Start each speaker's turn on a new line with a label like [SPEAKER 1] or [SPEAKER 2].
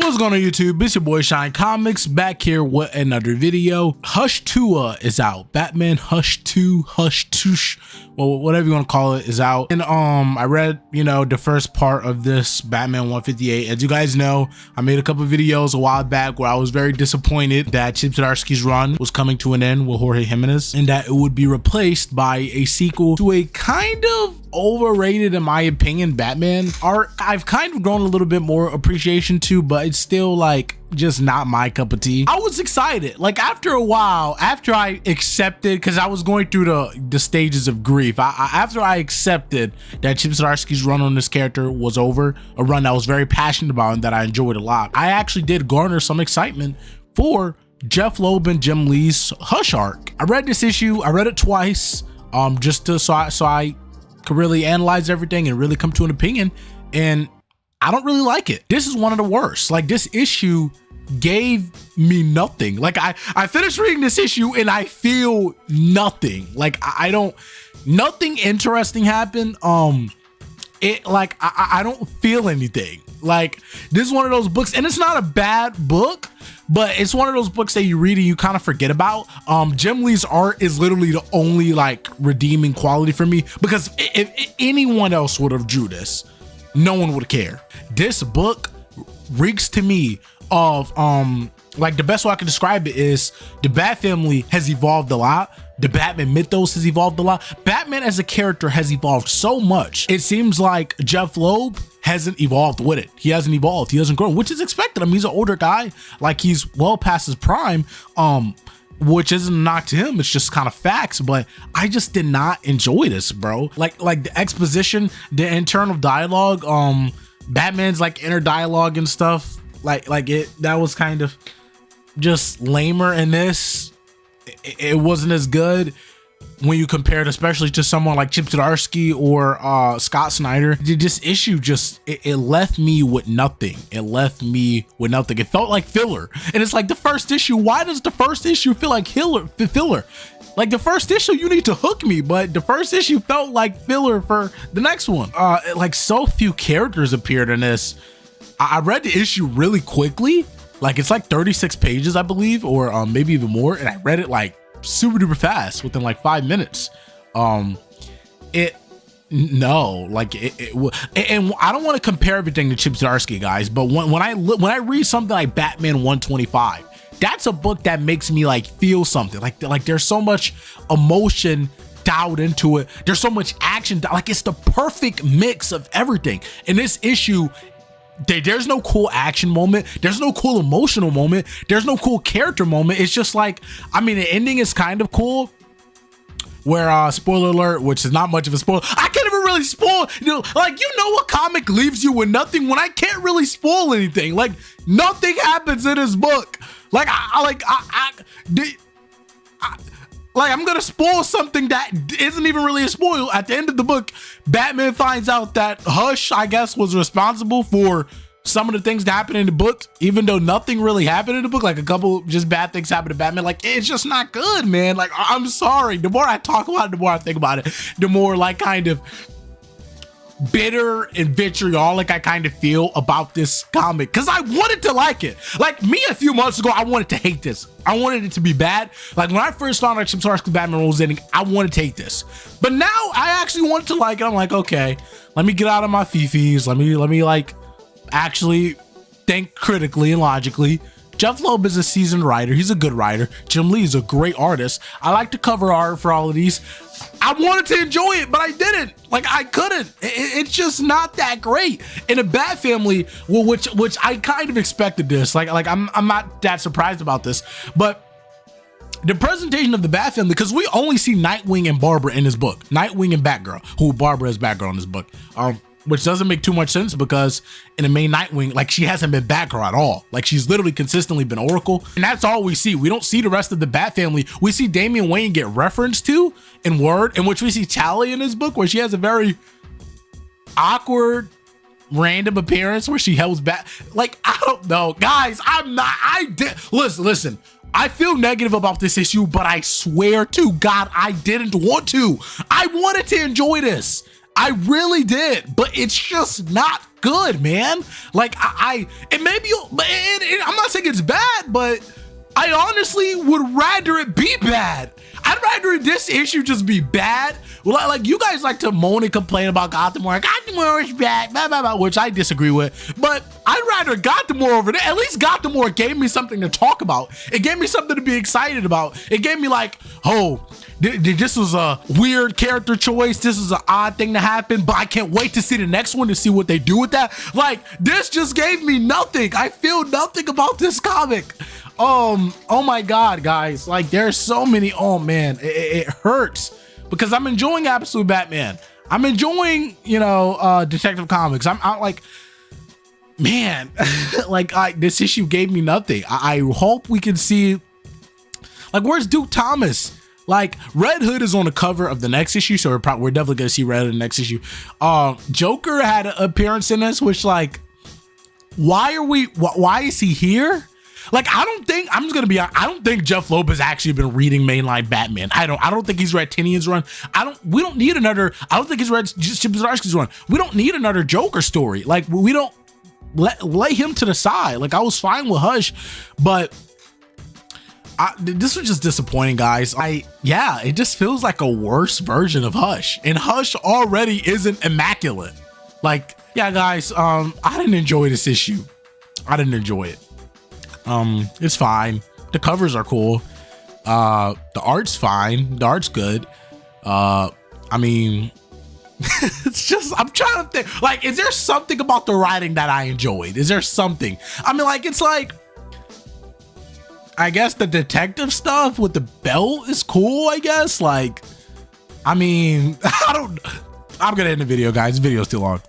[SPEAKER 1] What's going on YouTube? It's your boy Shine Comics back here with another video. H2 is out. Batman H2SH, well, whatever you want to call it, is out. And I read, the first part of this Batman 158. As you guys know, I made a couple videos a while back where I was very disappointed that Chip Zdarsky's run was coming to an end with Jorge Jimenez and that it would be replaced by a sequel to a kind of overrated, in my opinion, Batman art. I've kind of grown a little bit more appreciation to, but it's still like just not my cup of tea. I was excited, like after a while, after I accepted, because I was going through the stages of grief. After I accepted that Chip Zdarsky's run on this character was over, a run that I was very passionate about and that I enjoyed a lot, I actually did garner some excitement for Jeff Loeb and Jim Lee's Hush arc. I read this issue, I read it twice, just to so I could really analyze everything and really come to an opinion, and I don't really like it. This is one of the worst. Like, this issue gave me nothing. Like, I finished reading this issue and I feel nothing. Like, I don't, nothing interesting happened. I don't feel anything. Like, this is one of those books, and it's not a bad book, but it's one of those books that you read and you kind of forget about. Jim Lee's art is literally the only like redeeming quality for me, because if anyone else would have drew this, no one would care. This book reeks to me of like, the best way I can describe it is the Bat family has evolved a lot. The Batman mythos has evolved a lot. Batman as a character has evolved so much. It seems like Jeff Loeb hasn't evolved with it. He hasn't evolved. He hasn't grown, which is expected. I mean, he's an older guy. Like, he's well past his prime, which isn't a knock to him. It's just kind of facts. But I just did not enjoy this, bro. Like the exposition, the internal dialogue, Batman's like inner dialogue and stuff. That was kind of just lamer in this. It wasn't as good when you compare it, especially to someone like Chip Zdarsky or Scott Snyder. This issue just, it left me with nothing. It left me with nothing. It felt like filler. And it's like, the first issue, why does the first issue feel like filler? Like, the first issue, you need to hook me, but the first issue felt like filler for the next one. Like, so few characters appeared in this. I read the issue really quickly. Like, it's like 36 pages, I believe, or maybe even more. And I read it like super duper fast within like 5 minutes. And I don't want to compare everything to Chip Zdarsky, guys, but when I read something like Batman 125, that's a book that makes me like feel something. Like there's so much emotion dialed into it. There's so much action. Like, it's the perfect mix of everything. In this issue, there's no cool action moment, there's no cool emotional moment, there's no cool character moment. It's just like, I mean, the ending is kind of cool, where spoiler alert, which is not much of a spoiler. I can't even really spoil, like, what comic leaves you with nothing when I can't really spoil anything. Like, nothing happens in this book. Like, I'm gonna spoil something that isn't even really a spoil. At the end of the book, Batman finds out that Hush, I guess, was responsible for some of the things that happened in the book, even though nothing really happened in the book. Like, a couple just bad things happened to Batman. Like, it's just not good, man. Like, I'm sorry. The more I talk about it, the more I think about it, the more like kind of bitter and vitriolic I kind of feel about this comic, because I wanted to like it. Like, me a few months ago, I wanted to hate this. I wanted it to be bad. Like, when I first found out Chip Zdarsky Batman was ending, I wanted to hate this. But now I actually want to like it. I'm like, okay, let me get out of my fifis. Let me like actually think critically and logically. Jeff Loeb is a seasoned writer. He's a good writer. Jim Lee is a great artist. I like the cover art for all of these. I wanted to enjoy it, but I didn't. Like, I couldn't. It's just not that great. In a Bat family, well, which I kind of expected this. Like I'm not that surprised about this, but the presentation of the Bat family, because we only see Nightwing and Barbara in this book. Nightwing and Batgirl, who Barbara is Batgirl in this book. Which doesn't make too much sense, because in the main Nightwing, like, she hasn't been Batgirl at all. Like, she's literally consistently been Oracle, and that's all we see. We don't see the rest of the Bat family. We see Damian Wayne get referenced to in Word, in which we see Tally in this book, where she has a very awkward, random appearance where she helps Bat. Like, I don't know, guys. Listen. I feel negative about this issue, but I swear to God, I didn't want to. I wanted to enjoy this. I really did, but it's just not good, man. Like, it bad, but I honestly would rather it be bad. I'd rather this issue just be bad. Well, like you guys like to moan and complain about Gotham War. Gotham War is bad, blah, blah, blah, which I disagree with. But I'd rather Gotham War over there. At least Gotham War gave me something to talk about. It gave me something to be excited about. It gave me like, oh, this was a weird character choice. This is an odd thing to happen, but I can't wait to see the next one to see what they do with that. Like, this just gave me nothing. I feel nothing about this comic. Oh my God, guys. Like, there's so many, oh man, it hurts because I'm enjoying Absolute Batman. I'm enjoying, you know, Detective Comics. I'm like, man, like this issue gave me nothing. I hope we can see, like, where's Duke Thomas? Like, Red Hood is on the cover of the next issue, so we're definitely gonna see Red Hood in the next issue. Joker had an appearance in this, which, like, why is he here? Like, I don't think, I'm just gonna be honest, I don't think Jeff Loeb has actually been reading mainline Batman. I don't think he's read Tinian's run. We don't need another, I don't think he's read Chip Zdarsky's run. We don't need another Joker story. Like, we don't lay him to the side. Like, I was fine with Hush, but this was just disappointing, guys. Yeah, it just feels like a worse version of Hush, and Hush already isn't immaculate. Like, yeah, guys, I didn't enjoy this issue. I didn't enjoy it. It's fine. The covers are cool. The art's fine. The art's good. I mean, it's just, I'm trying to think, like, is there something about the writing that I enjoyed? Is there something? I mean, like, it's like, I guess the detective stuff with the belt is cool, I guess. Like, I mean, I'm gonna end the video, guys. The video's too long.